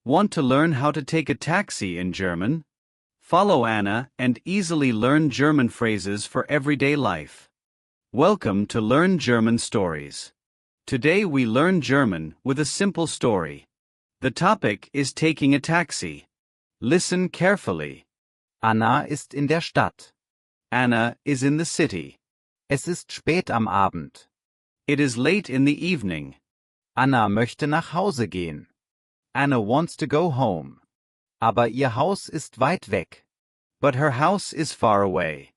Want to learn how to take a taxi in German? Follow Anna and easily learn German phrases for everyday life. Welcome to Learn German Stories. Today we learn German with a simple story. The topic is taking a taxi. Listen carefully. Anna ist in der Stadt. Anna is in the city. Es ist spät am Abend. It is late in the evening. Anna möchte nach Hause gehen. Anna wants to go home. Aber ihr Haus ist weit weg. But her house is far away.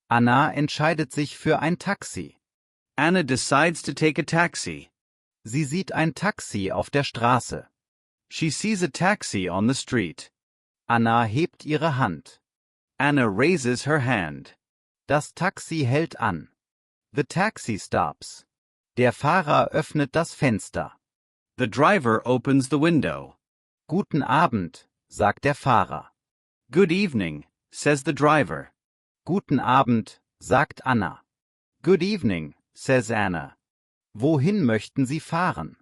Anna entscheidet sich für ein Taxi. Anna decides to take a taxi. Sie sieht ein Taxi auf der Straße. She sees a taxi on the street. Anna hebt ihre Hand. Anna raises her hand. Das Taxi hält an. The taxi stops. Der Fahrer öffnet das Fenster. The driver opens the window. Guten Abend, sagt der Fahrer. Good evening, says the driver. Guten Abend, sagt Anna. Good evening, says Anna. Wohin möchten Sie fahren?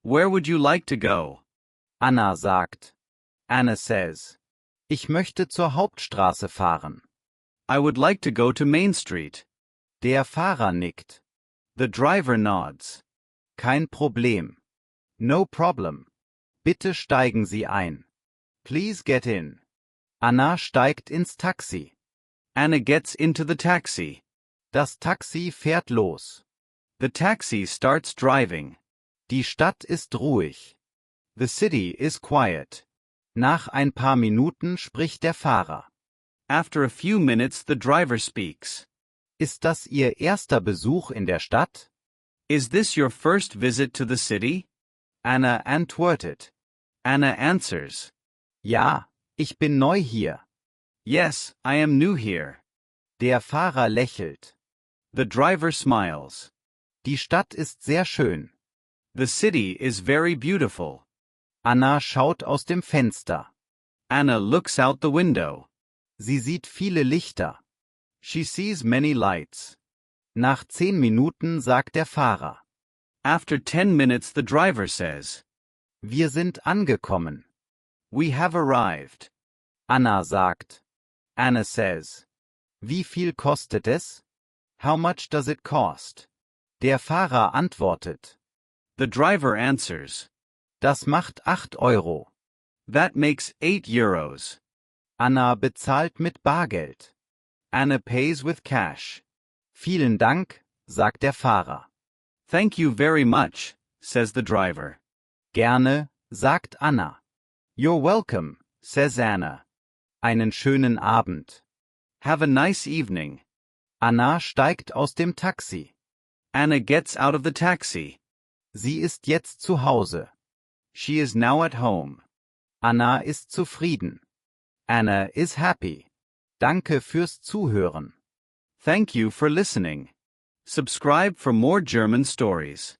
Where would you like to go? Anna sagt. Anna says. Ich möchte zur Hauptstraße fahren. I would like to go to Main Street. Der Fahrer nickt. The driver nods. Kein Problem. No problem. Bitte steigen Sie ein. Please get in. Anna steigt ins Taxi. Anna gets into the taxi. Das Taxi fährt los. The taxi starts driving. Die Stadt ist ruhig. The city is quiet. Nach ein paar Minuten spricht der Fahrer. After a few minutes the driver speaks. Ist das Ihr erster Besuch in der Stadt? Is this your first visit to the city? Anna antwortet. Anna answers. Ja, ich bin neu hier. Yes, I am new here. Der Fahrer lächelt. The driver smiles. Die Stadt ist sehr schön. The city is very beautiful. Anna schaut aus dem Fenster. Anna looks out the window. Sie sieht viele Lichter. She sees many lights. Nach 10 Minuten sagt der Fahrer. After 10 minutes the driver says. Wir sind angekommen. We have arrived. Anna sagt. Anna says. Wie viel kostet es? How much does it cost? Der Fahrer antwortet. The driver answers. Das macht 8 Euro. That makes 8 euros. Anna bezahlt mit Bargeld. Anna pays with cash. Vielen Dank, sagt der Fahrer. Thank you very much, says the driver. Gerne, sagt Anna. You're welcome, says Anna. Einen schönen Abend. Have a nice evening. Anna steigt aus dem Taxi. Anna gets out of the taxi. Sie ist jetzt zu Hause. She is now at home. Anna ist zufrieden. Anna is happy. Danke fürs Zuhören. Thank you for listening. Subscribe for more German stories.